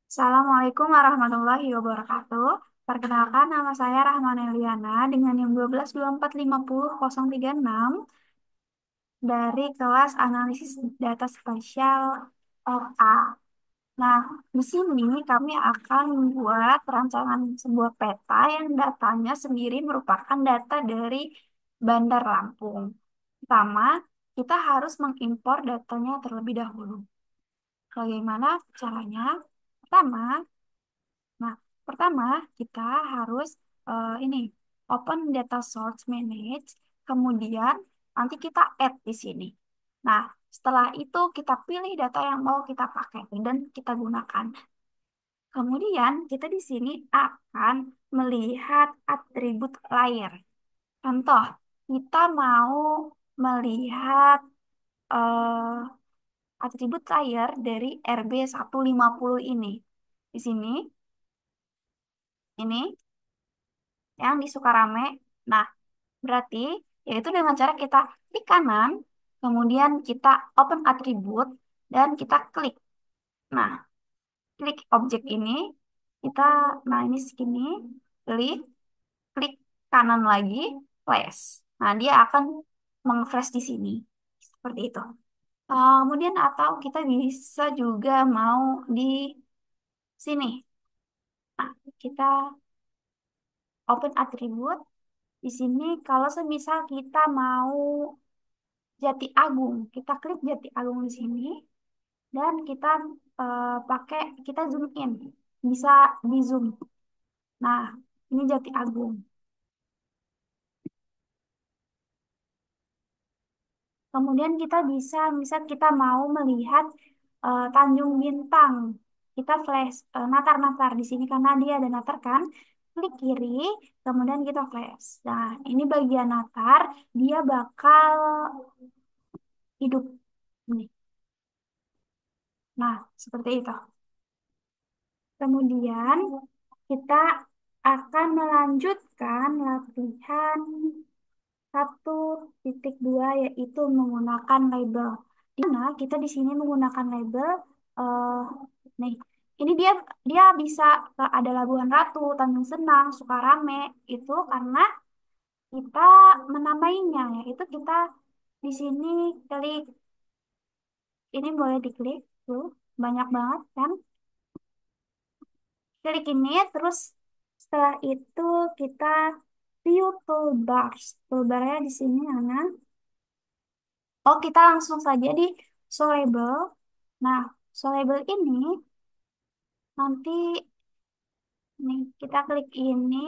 Assalamualaikum warahmatullahi wabarakatuh. Perkenalkan, nama saya Rahman Eliana dengan NIM 12245036 dari kelas analisis data spasial A. Nah, di sini kami akan membuat rancangan sebuah peta yang datanya sendiri merupakan data dari Bandar Lampung. Pertama, kita harus mengimpor datanya terlebih dahulu. Bagaimana caranya? Pertama, Nah, pertama kita harus ini open data source manage, kemudian nanti kita add di sini. Nah, setelah itu kita pilih data yang mau kita pakai dan kita gunakan. Kemudian kita di sini akan melihat atribut layer. Contoh, kita mau melihat atribut layer dari RB150 ini. Di sini, ini yang di Sukarame. Nah, berarti yaitu dengan cara kita klik kanan, kemudian kita open atribut dan kita klik. Nah, klik objek ini, kita, nah ini segini, klik, klik kanan lagi, flash. Nah, dia akan meng-flash di sini. Seperti itu. Kemudian atau kita bisa juga mau di sini. Nah, kita open atribut. Di sini kalau semisal kita mau Jati Agung. Kita klik Jati Agung di sini dan kita pakai kita zoom in. Bisa di zoom. Nah, ini Jati Agung. Kemudian kita bisa misal kita mau melihat Tanjung Bintang. Kita flash natar-natar di sini karena dia ada natar kan. Klik kiri, kemudian kita flash. Nah, ini bagian natar, dia bakal hidup. Nih. Nah, seperti itu. Kemudian kita akan melanjutkan latihan 1.2 yaitu menggunakan label. Di mana kita di sini menggunakan label eh nih. Ini dia dia bisa ada Labuhan Ratu, Tanjung Senang, Sukarame itu karena kita menamainya yaitu kita di sini klik ini boleh diklik tuh banyak banget kan. Klik ini, terus setelah itu kita view toolbars. Toolbarnya di sini mana? Oh, kita langsung saja di show label. Nah, show label ini nanti nih kita klik ini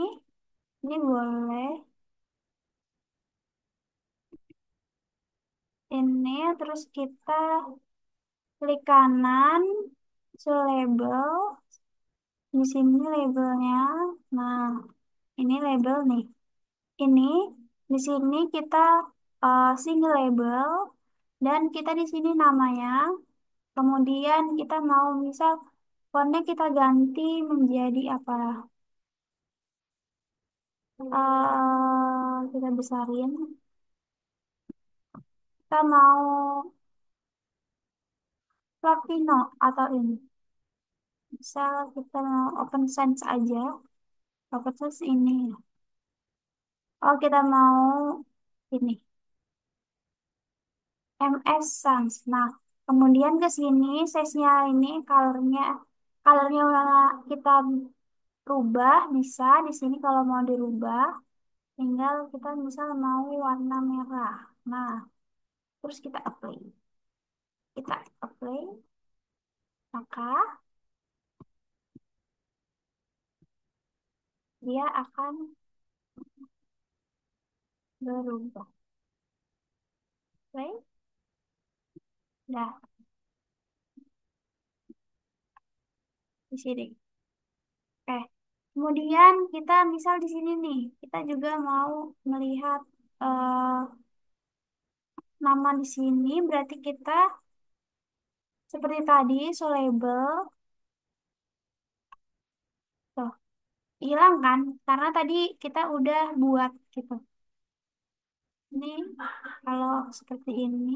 boleh ini, terus kita klik kanan, show label. Di sini labelnya. Nah, ini label nih. Ini di sini kita single label dan kita di sini namanya. Kemudian kita mau misal fontnya kita ganti menjadi apa? Kita besarin. Kita mau Latino atau ini. Misal kita mau open sans aja. Open sans ini. Oh, kita mau ini. MS Sans. Nah, kemudian ke sini size-nya ini colornya kita rubah bisa di sini kalau mau dirubah tinggal kita misal mau warna merah. Nah, terus kita apply. Kita apply, maka dia akan berubah. Oke, nah di sini. Oke. Kemudian kita misal di sini nih, kita juga mau melihat eh, nama di sini berarti kita seperti tadi so label tuh hilang kan karena tadi kita udah buat gitu. Ini kalau seperti ini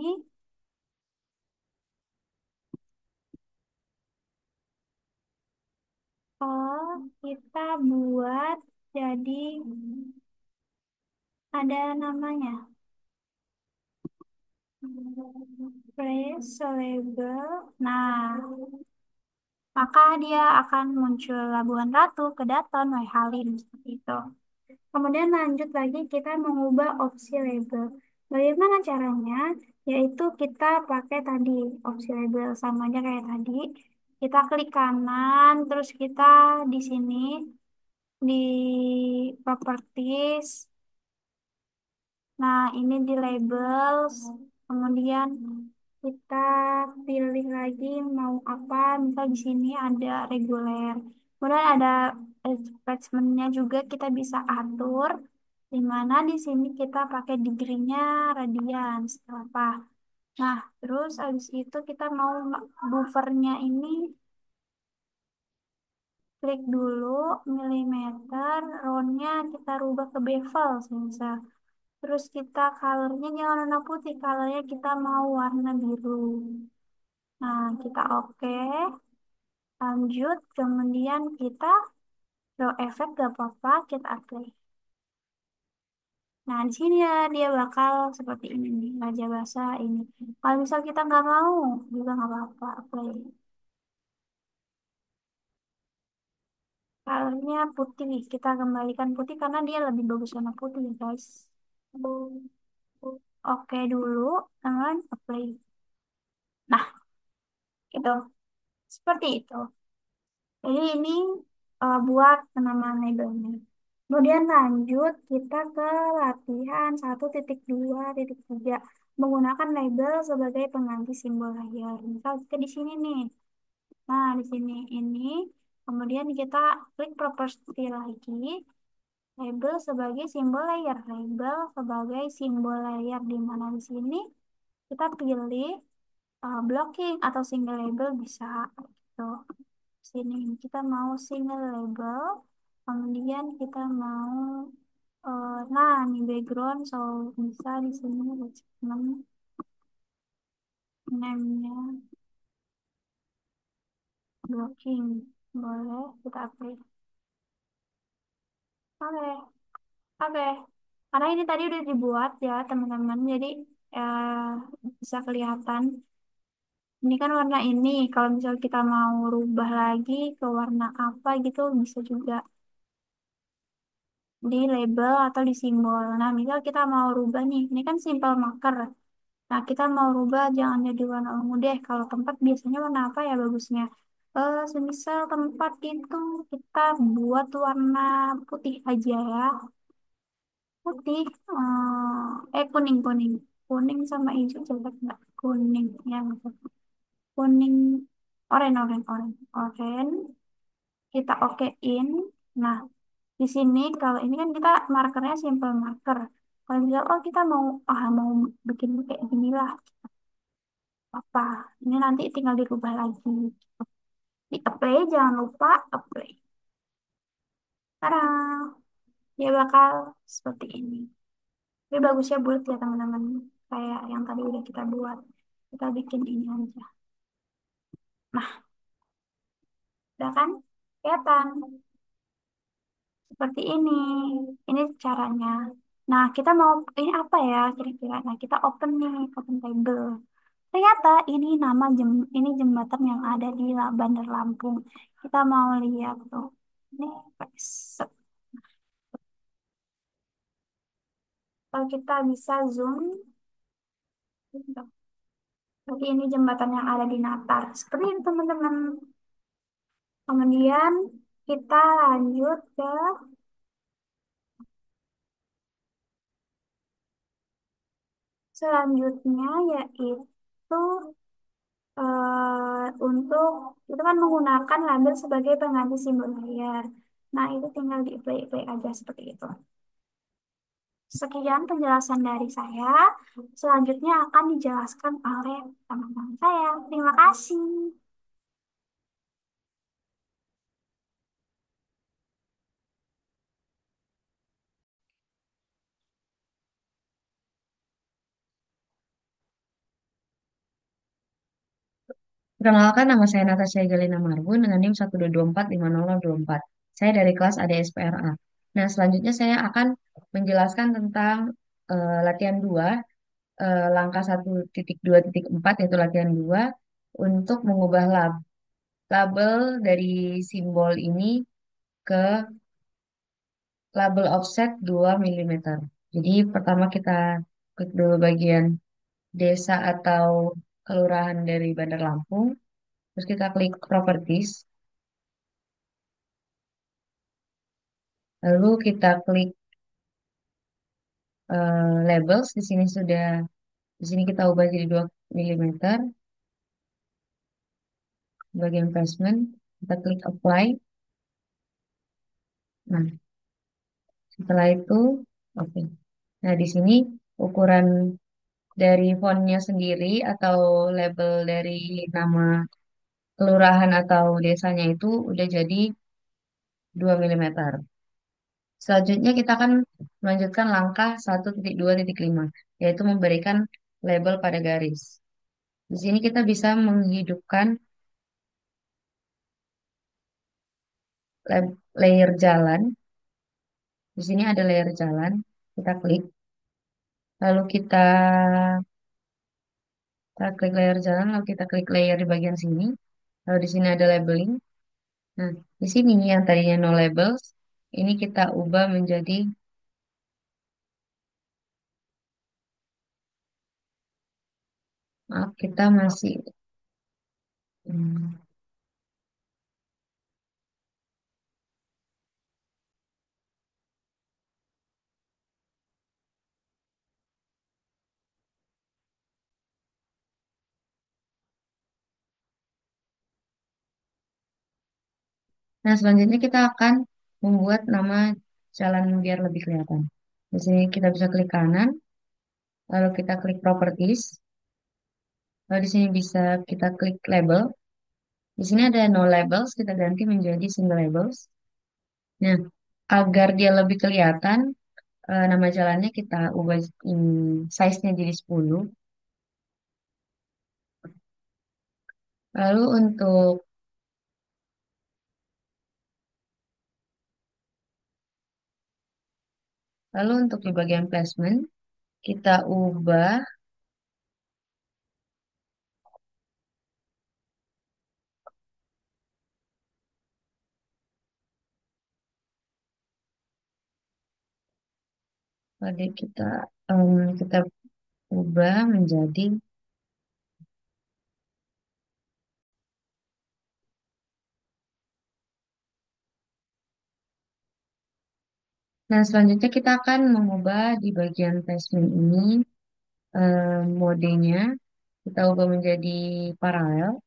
kita buat jadi ada namanya. Place label. Nah, maka dia akan muncul Labuhan Ratu, Kedaton, Halim seperti itu. Kemudian lanjut lagi kita mengubah opsi label. Bagaimana caranya? Yaitu kita pakai tadi opsi label sama aja kayak tadi. Kita klik kanan, terus kita di sini di properties. Nah, ini di labels. Kemudian kita pilih lagi mau apa. Misal di sini ada reguler. Kemudian ada attachment-nya juga kita bisa atur. Di mana di sini kita pakai degree-nya radian. Apa? Nah, terus habis itu kita mau buffernya ini klik dulu milimeter, roundnya kita rubah ke bevel misal. Terus kita colornya jangan warna putih, colornya kita mau warna biru. Nah, kita oke, lanjut, kemudian kita draw effect gak apa-apa, kita apply. Nah, di sini ya dia bakal seperti ini nih, Raja Basa ini. Kalau misal kita nggak mau, juga nggak apa-apa, apply. Colornya putih, kita kembalikan putih karena dia lebih bagus warna putih ya guys. Oke dulu, dengan apply. Nah, gitu. Seperti itu. Jadi ini buat penamaan labelnya. Kemudian lanjut kita ke latihan 1.2.3 menggunakan label sebagai pengganti simbol layar. Misal kita di sini nih. Nah, di sini ini kemudian kita klik properti lagi, label sebagai simbol layar. Label sebagai simbol layar di mana di sini kita pilih blocking atau single label bisa gitu. Sini kita mau single label, kemudian kita mau nah ini background, so bisa di sini adjustment name-nya blocking, boleh kita update. Oke, oke, karena ini tadi udah dibuat ya teman-teman, jadi bisa kelihatan ini kan warna ini. Kalau misal kita mau rubah lagi ke warna apa gitu bisa juga di label atau di simbol. Nah, misal kita mau rubah nih, ini kan simple marker. Nah, kita mau rubah jangan jadi warna ungu deh. Kalau tempat biasanya warna apa ya bagusnya? Semisal tempat itu kita buat warna putih aja ya. Putih, kuning, kuning. Kuning sama hijau jelek nggak? Kuning, ya nggak? Kuning, oranye, oranye, oranye. Oranye, kita okein. Nah, di sini kalau ini kan kita markernya simple marker. Kalau misal oh kita mau bikin kayak gini lah apa. Ini nanti tinggal dirubah lagi. Di apply jangan lupa apply. Tada! Dia bakal seperti ini. Tapi bagusnya bulat ya teman-teman. Kayak yang tadi udah kita buat. Kita bikin ini aja. Nah, udah kan? Kelihatan. Seperti ini. Ini caranya. Nah, kita mau ini apa ya kira-kira? Nah, kita open nih, open table. Ternyata ini jembatan yang ada di Bandar Lampung. Kita mau lihat tuh. Ini set. Kalau kita bisa zoom, jadi ini jembatan yang ada di Natar. Seperti itu teman-teman. Kemudian kita lanjut ke selanjutnya yaitu untuk itu kan menggunakan label sebagai pengganti simbol layar. Nah, itu tinggal di play aja seperti itu. Sekian penjelasan dari saya. Selanjutnya akan dijelaskan oleh teman-teman saya. Terima kasih. Perkenalkan nama saya Natasha Galina Marbun dengan NIM 122450024. Saya dari kelas ADSPRA. Nah, selanjutnya saya akan menjelaskan tentang latihan 2, langkah 1.2.4 yaitu latihan 2 untuk mengubah label dari simbol ini ke label offset 2 mm. Jadi pertama kita klik dulu bagian desa atau kelurahan dari Bandar Lampung. Terus kita klik properties. Lalu kita klik labels. Di sini kita ubah jadi 2 mm. Bagian placement. Kita klik apply. Nah, setelah itu, oke. Nah, di sini ukuran dari fontnya sendiri atau label dari nama kelurahan atau desanya itu udah jadi 2 mm. Selanjutnya kita akan melanjutkan langkah 1.2.5, yaitu memberikan label pada garis. Di sini kita bisa menghidupkan layer jalan. Di sini ada layer jalan. Kita klik. Lalu kita klik layer jalan, lalu kita klik layer di bagian sini. Lalu di sini ada labeling. Nah, di sini yang tadinya no labels, ini kita ubah menjadi, maaf, kita masih, hmm. Nah, selanjutnya kita akan membuat nama jalan biar lebih kelihatan. Di sini kita bisa klik kanan, lalu kita klik properties, lalu di sini bisa kita klik label. Di sini ada no labels, kita ganti menjadi single labels. Nah, agar dia lebih kelihatan, nama jalannya kita ubah size-nya jadi 10. Lalu untuk di bagian placement, kita ubah, tadi kita ubah menjadi. Nah, selanjutnya kita akan mengubah di bagian placement ini, modenya. Kita ubah menjadi paralel,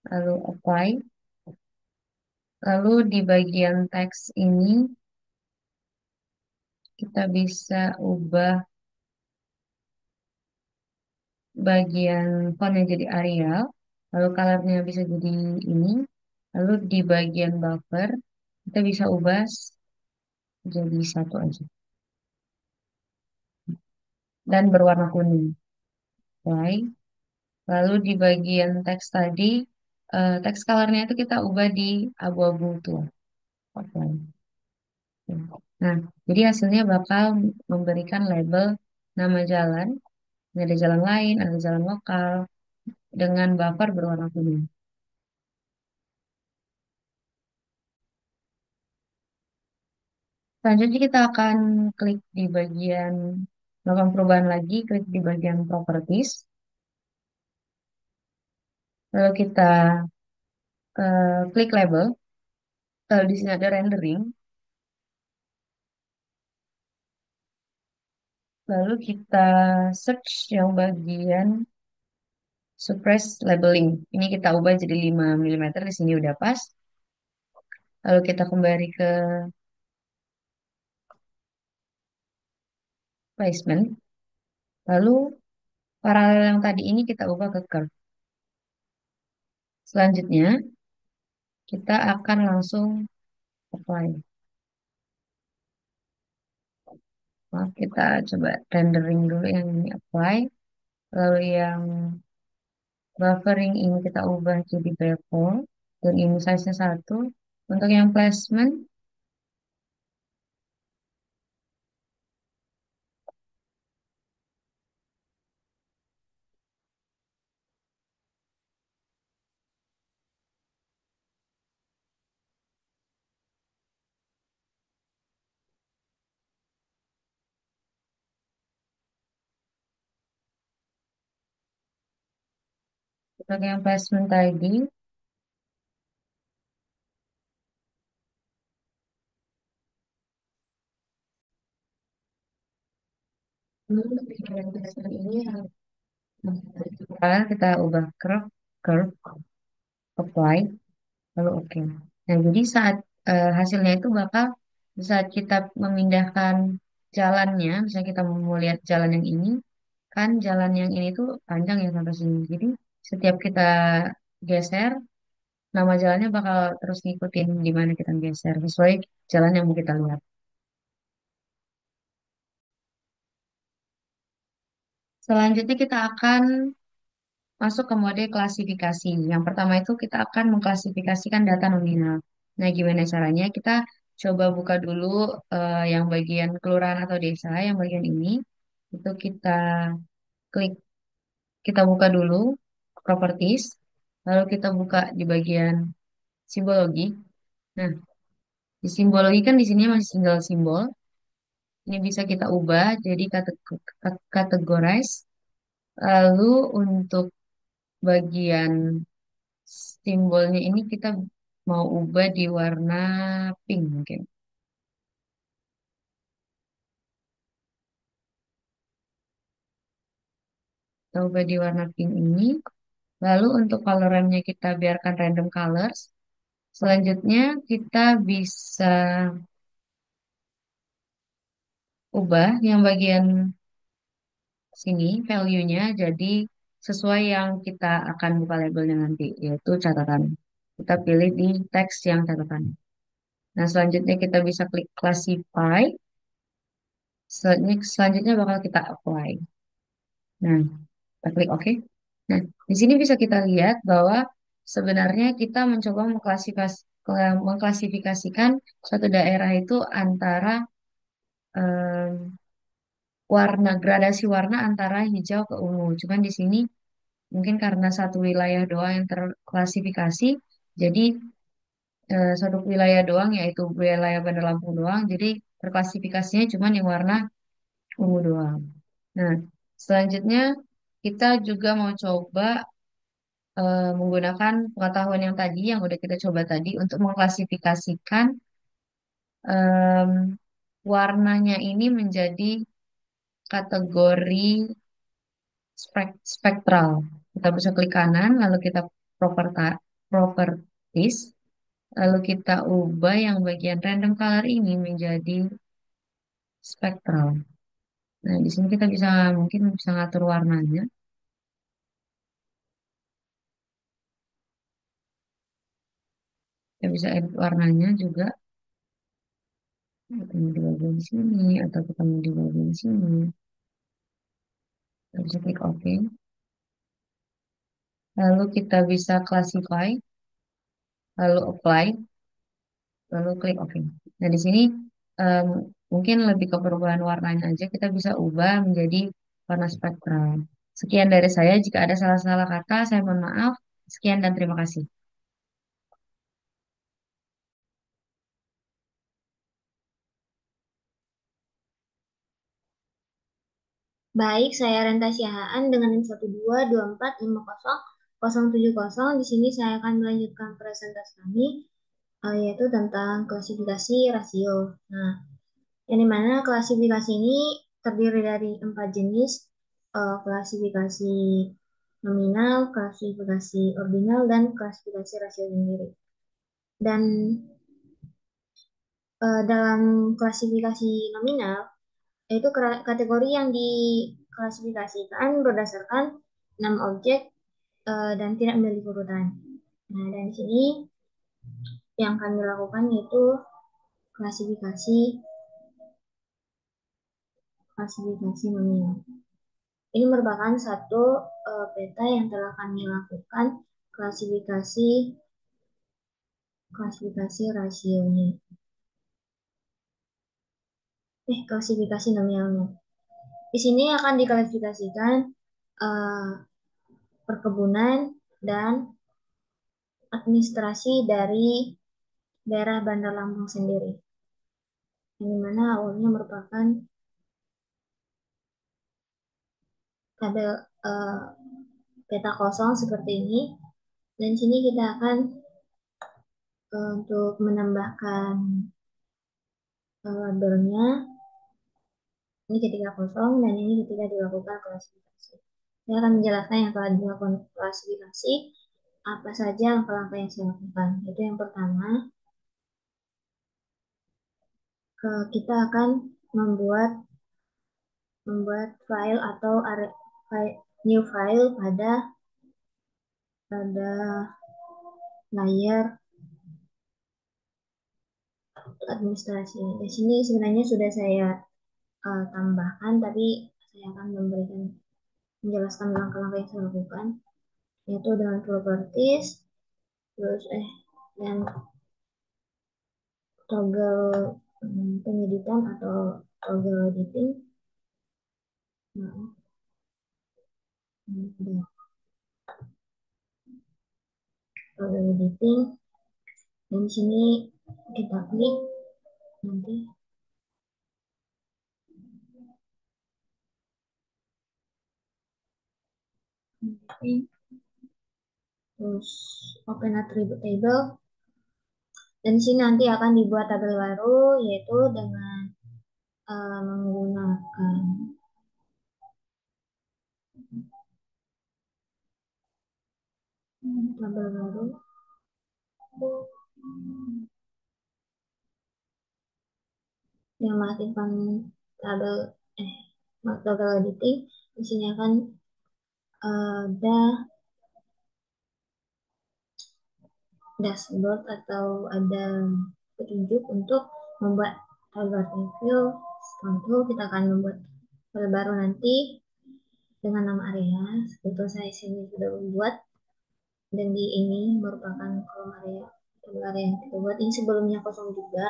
lalu apply. Lalu di bagian teks ini kita bisa ubah bagian fontnya jadi Arial. Lalu colornya bisa jadi ini. Lalu di bagian buffer kita bisa ubah jadi satu aja. Dan berwarna kuning. Apply. Lalu di bagian teks tadi, teks colornya itu kita ubah di abu-abu tua. Apply. Nah, jadi hasilnya bakal memberikan label nama jalan. Ini ada jalan lain, ada jalan lokal, dengan buffer berwarna kuning. Selanjutnya kita akan klik di bagian melakukan perubahan lagi, klik di bagian properties. Lalu kita klik label. Lalu di sini ada rendering. Lalu kita search yang bagian suppress labeling. Ini kita ubah jadi 5 mm. Di sini udah pas. Lalu kita kembali ke placement. Lalu paralel yang tadi ini kita ubah ke curve. Selanjutnya kita akan langsung apply. Maaf, kita coba rendering dulu yang ini apply. Lalu yang buffering ini kita ubah jadi bevel. Dan ini size-nya 1. Untuk yang placement, untuk yang placement tadi, placement ini kita ubah curve, curve, apply, lalu oke. Nah, jadi saat hasilnya itu bakal saat kita memindahkan jalannya, misalnya kita mau lihat jalan yang ini, kan jalan yang ini tuh panjang ya sampai sini. Jadi setiap kita geser, nama jalannya bakal terus ngikutin di mana kita geser sesuai jalan yang mau kita lihat. Selanjutnya kita akan masuk ke mode klasifikasi. Yang pertama itu kita akan mengklasifikasikan data nominal. Nah, gimana caranya? Kita coba buka dulu yang bagian kelurahan atau desa, yang bagian ini. Itu kita klik, kita buka dulu properties, lalu kita buka di bagian simbologi. Nah, di simbologi kan di sini masih tinggal simbol. Ini bisa kita ubah jadi categorize. Lalu untuk bagian simbolnya ini kita mau ubah di warna pink mungkin. Kita ubah di warna pink ini. Lalu untuk colorannya kita biarkan random colors. Selanjutnya kita bisa ubah yang bagian sini value-nya jadi sesuai yang kita akan buka labelnya nanti, yaitu catatan. Kita pilih di teks yang catatan. Nah, selanjutnya kita bisa klik classify. Selanjutnya bakal kita apply. Nah, kita klik OK. Nah, di sini bisa kita lihat bahwa sebenarnya kita mencoba mengklasifikasikan suatu daerah itu antara em, warna gradasi warna antara hijau ke ungu. Cuman di sini mungkin karena satu wilayah doang yang terklasifikasi, jadi satu wilayah doang yaitu wilayah Bandar Lampung doang, jadi terklasifikasinya cuman yang warna ungu doang. Nah, selanjutnya kita juga mau coba menggunakan pengetahuan yang tadi, yang udah kita coba tadi, untuk mengklasifikasikan em, warnanya ini menjadi kategori spektral. Kita bisa klik kanan, lalu kita properties, lalu kita ubah yang bagian random color ini menjadi spektral. Nah, di sini kita bisa mungkin bisa ngatur warnanya. Kita bisa edit warnanya juga. Kita mau di bagian sini atau kita mau di bagian sini. Kita bisa klik OK. Lalu kita bisa classify, lalu apply, lalu klik OK. Nah, di sini em, mungkin lebih ke perubahan warnanya aja kita bisa ubah menjadi warna spektral. Sekian dari saya. Jika ada salah-salah kata, saya mohon maaf. Sekian dan terima kasih. Baik, saya Renta Siahaan dengan NIM 122450070. Di sini saya akan melanjutkan presentasi kami, yaitu tentang klasifikasi rasio. Nah, yang dimana klasifikasi ini terdiri dari 4 jenis, klasifikasi nominal, klasifikasi ordinal, dan klasifikasi rasio sendiri. Dan dalam klasifikasi nominal, yaitu kategori yang diklasifikasikan berdasarkan nama objek dan tidak memiliki urutan. Nah, dan di sini yang kami lakukan yaitu klasifikasi klasifikasi nominal. Ini merupakan satu peta yang telah kami lakukan klasifikasi klasifikasi rasionya. Klasifikasi nominalnya. Di sini akan diklasifikasikan eh, perkebunan dan administrasi dari daerah Bandar Lampung sendiri, yang dimana awalnya merupakan tabel eh, peta kosong seperti ini. Dan di sini kita akan untuk menambahkan labelnya, ini ketika kosong dan ini ketika dilakukan klasifikasi. Saya akan menjelaskan yang telah dilakukan klasifikasi, apa saja langkah-langkah yang saya lakukan. Itu yang pertama, kita akan membuat membuat file atau new file pada layar administrasi. Di sini sebenarnya sudah saya tambahkan, tapi saya akan menjelaskan langkah-langkah yang saya lakukan, yaitu dengan properties, terus dan toggle penyedikan atau toggle editing. Nah, udah toggle editing, dan di sini kita klik nanti. Terus open attribute table, dan di sini nanti akan dibuat tabel baru, yaitu dengan menggunakan tabel baru yang mengaktifkan tabel eh tabel editing. Di sini akan ada dashboard atau ada petunjuk untuk membuat tabel review. Setelah itu kita akan membuat tabel baru nanti dengan nama area. Itu saya sini sudah membuat, dan di ini merupakan kolom area, tabel area yang kita buat. Ini sebelumnya kosong juga,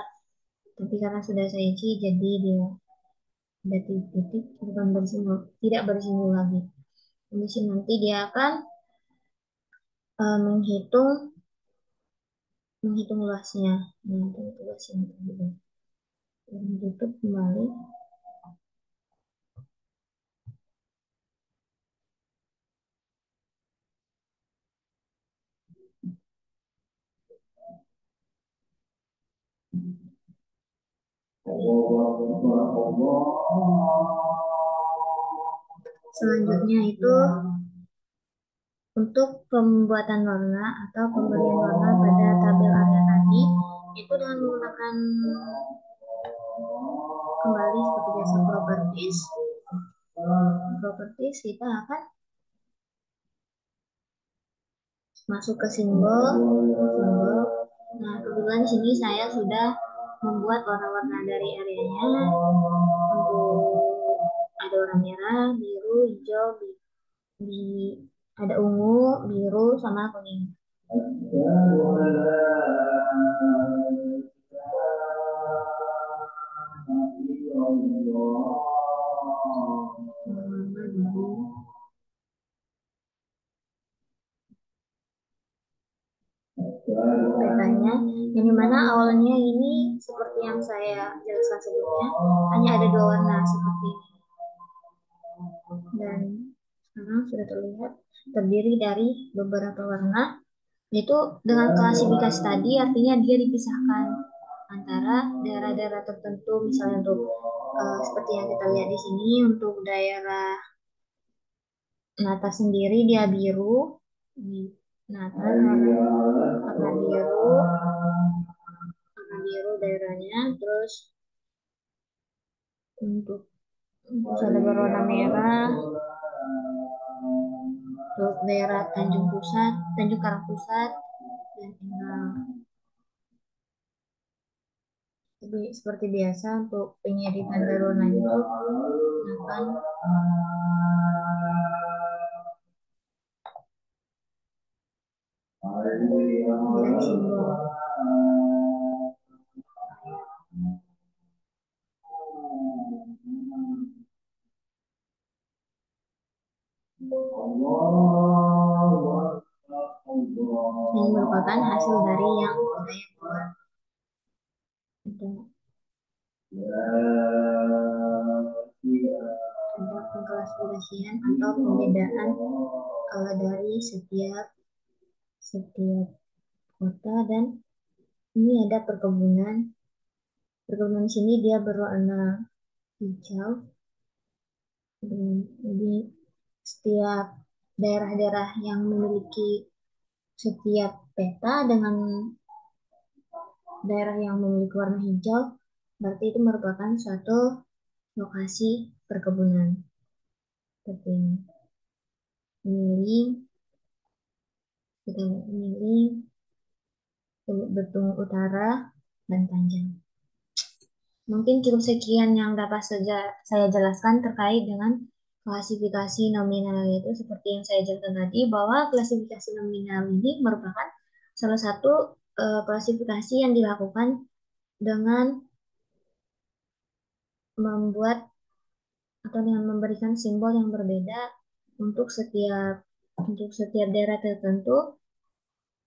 tapi karena sudah saya isi jadi dia ada titik-titik, bukan bersinggung, tidak bersinggung lagi. Di sini nanti dia akan menghitung luasnya. Menghitung luasnya gitu. Dan tutup kembali. Selanjutnya itu untuk pembuatan warna atau pemberian warna pada tabel area tadi, itu dengan menggunakan kembali seperti biasa properties, kita akan masuk ke simbol. Nah, kebetulan di sini saya sudah membuat warna-warna dari areanya. Untuk ada warna merah, biru, hijau, ada ungu, biru, sama kuning. Petanya, yang dimana awalnya ini seperti yang saya jelaskan sebelumnya, hanya ada dua warna seperti ini, dan sekarang sudah terlihat terdiri dari beberapa warna. Itu dengan klasifikasi tadi, artinya dia dipisahkan antara daerah-daerah tertentu, misalnya untuk seperti yang kita lihat di sini, untuk daerah Nata sendiri dia biru, di Nata warna biru, daerahnya. Terus untuk ada berwarna merah, untuk daerah Tanjung Karang Pusat, dan tinggal. Jadi seperti biasa untuk penyedikan berwarna itu akan dan simbol. Ini merupakan hasil dari yang saya buat untuk ada pengklasifikasian atau pembedaan dari setiap kota. Dan ini ada perkebunan sini dia berwarna hijau. Jadi setiap daerah-daerah yang memiliki setiap peta dengan daerah yang memiliki warna hijau berarti itu merupakan suatu lokasi perkebunan. Seperti ini. Kita memilih Betung Utara dan Panjang. Mungkin cukup sekian yang dapat saya jelaskan terkait dengan klasifikasi nominal itu, seperti yang saya jelaskan tadi bahwa klasifikasi nominal ini merupakan salah satu klasifikasi yang dilakukan dengan membuat atau dengan memberikan simbol yang berbeda untuk setiap daerah tertentu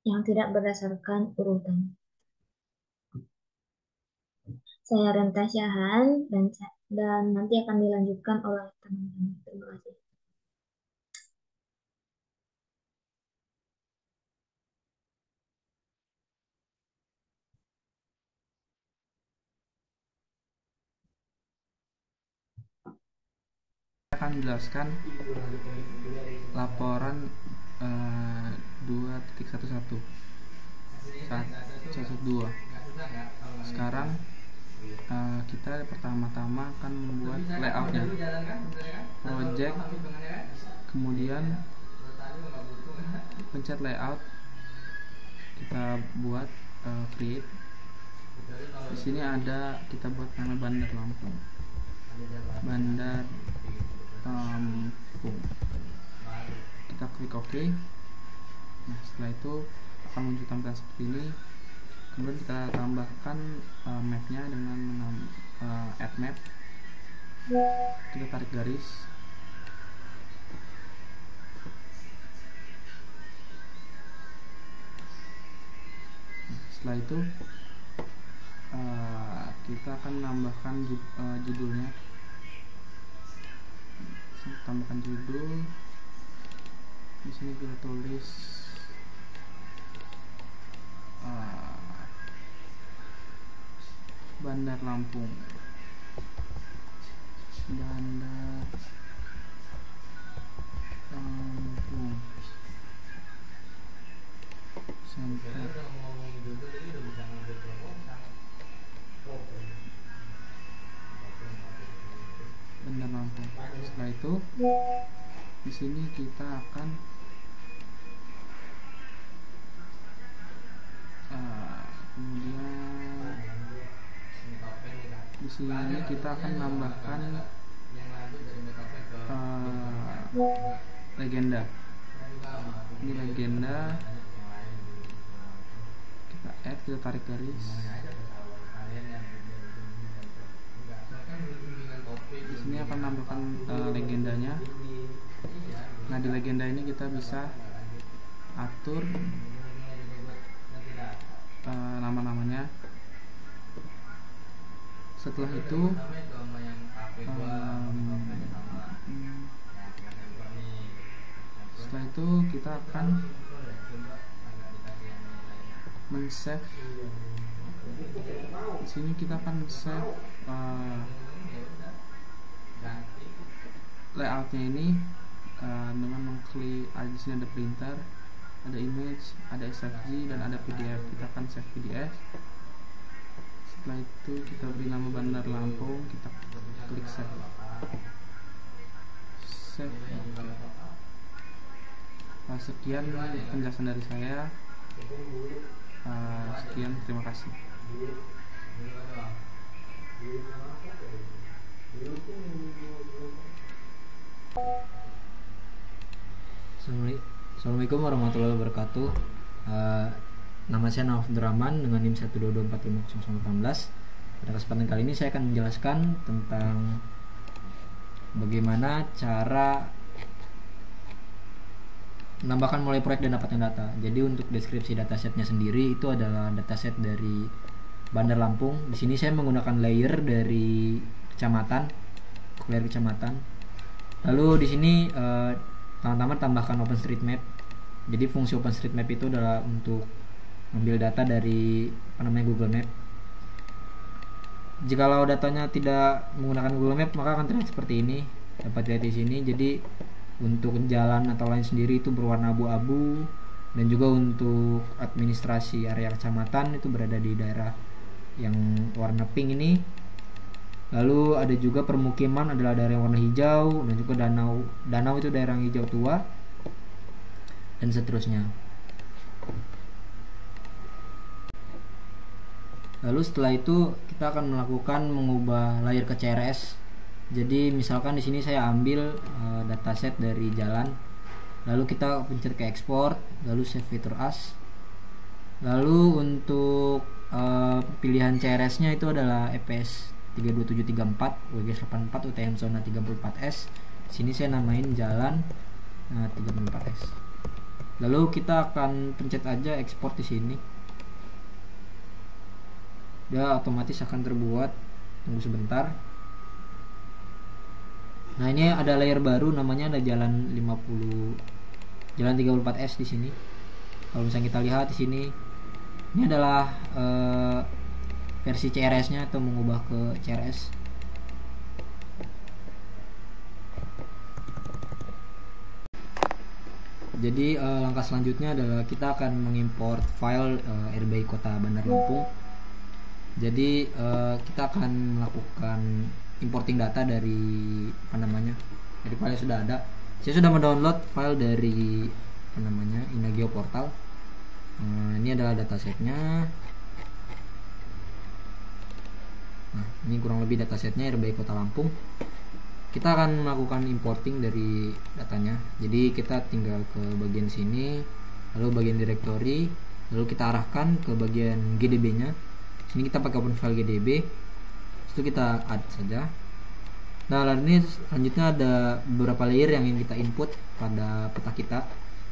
yang tidak berdasarkan urutan. Saya Renta Syahan dan nanti akan dilanjutkan oleh teman-teman. Terima kasih. Saya akan menjelaskan laporan 2.11 1.2. Sekarang kita pertama-tama akan membuat layoutnya, project, kemudian pencet layout, kita buat create. Di sini ada kita buat nama Bandar Lampung. Kita klik OK. Nah, setelah itu akan muncul tampilan seperti ini. Kemudian kita tambahkan mapnya dengan add map. Kita tarik garis. Nah, setelah itu kita akan menambahkan judulnya. Tambahkan judul. Di sini kita tulis Bandar Lampung. Bandar Lampung Center. Bandar Lampung. Setelah itu di sini kita akan kemudian di sini kita akan menambahkan legenda. Ini legenda, kita add, kita tarik garis. Di sini akan menambahkan legendanya. Nah, di legenda ini kita bisa atur nama-namanya. Setelah itu kita akan men-save. Di sini kita akan save layoutnya ini dengan mengklik. Di sini ada printer, ada image, ada SVG, dan ada PDF. Kita akan save PDF. Setelah itu kita beri nama Bandar Lampung, kita klik save. Sekian penjelasan dari saya. Sekian, terima kasih. Assalamualaikum warahmatullahi wabarakatuh. Nama saya Nauf Abdurrahman dengan NIM 122450018. Pada kesempatan kali ini saya akan menjelaskan tentang bagaimana cara menambahkan mulai proyek dan dapatnya data. Jadi untuk deskripsi datasetnya sendiri itu adalah dataset dari Bandar Lampung. Di sini saya menggunakan layer dari kecamatan, layer kecamatan. Lalu di sini teman-teman tambahkan OpenStreetMap. Jadi fungsi OpenStreetMap itu adalah untuk mengambil data dari Google Map. Jikalau datanya tidak menggunakan Google Map maka akan terlihat seperti ini. Dapat lihat di sini. Jadi untuk jalan atau lain sendiri itu berwarna abu-abu, dan juga untuk administrasi area kecamatan itu berada di daerah yang warna pink ini. Lalu ada juga permukiman adalah daerah yang warna hijau, dan juga danau itu daerah yang hijau tua, dan seterusnya. Lalu setelah itu kita akan melakukan mengubah layer ke CRS. Jadi misalkan di sini saya ambil dataset dari jalan, lalu kita pencet ke export, lalu save feature as. Lalu untuk pilihan CRS-nya itu adalah EPS 32734, WGS 84, UTM zona 34S. Di sini saya namain jalan 34S. Lalu kita akan pencet aja export di sini. Dia otomatis akan terbuat. Tunggu sebentar. Nah, ini ada layer baru namanya ada jalan 34S di sini. Kalau misalnya kita lihat di sini, ini adalah versi CRS-nya atau mengubah ke CRS. Jadi langkah selanjutnya adalah kita akan mengimport file RBI Kota Bandar Lampung. Jadi kita akan melakukan importing data dari dari file yang sudah ada. Saya sudah mendownload file dari Inageo Portal. Ini adalah datasetnya. Nah, ini kurang lebih datasetnya RBI Kota Lampung. Kita akan melakukan importing dari datanya. Jadi kita tinggal ke bagian sini, lalu bagian directory, lalu kita arahkan ke bagian GDB-nya. Sini kita pakai open file GDB. Itu kita add saja. Nah, lalu ini selanjutnya ada beberapa layer yang ingin kita input pada peta kita.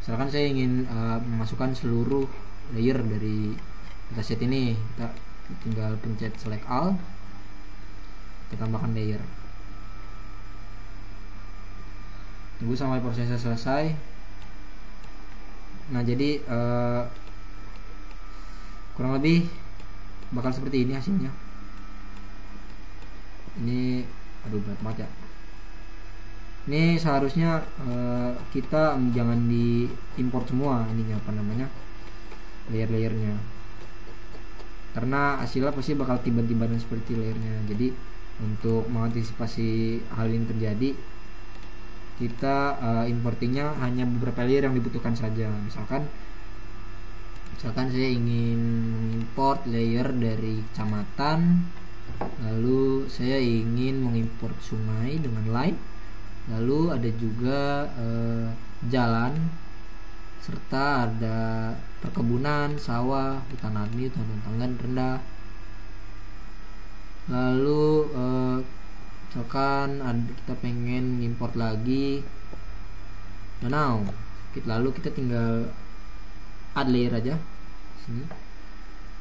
Misalkan saya ingin memasukkan seluruh layer dari dataset ini, kita tinggal pencet select all, kita tambahkan layer. Tunggu sampai prosesnya selesai. Nah, jadi kurang lebih bakal seperti ini hasilnya. Ini berat banget ya. Ini seharusnya kita jangan diimport semua layer-layernya, karena hasilnya pasti bakal tiba-tiba seperti layernya. Jadi untuk mengantisipasi hal ini terjadi, kita importingnya hanya beberapa layer yang dibutuhkan saja. Misalkan saya ingin import layer dari kecamatan, lalu saya ingin mengimport sungai dengan line, lalu ada juga jalan, serta ada perkebunan, sawah, hutan admi, hutan tanggan rendah. Lalu misalkan kita pengen import lagi danau, lalu kita tinggal add layer aja sini.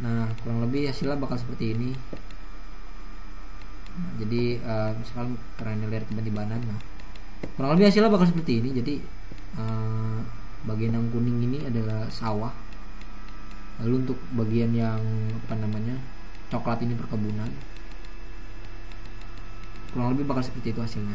Nah, kurang lebih hasilnya bakal seperti ini. Nah, jadi misalkan karena layer tiba-tibanan, nah kurang lebih hasilnya bakal seperti ini. Jadi bagian yang kuning ini adalah sawah, lalu untuk bagian yang coklat ini perkebunan. Kurang lebih bakal seperti itu hasilnya.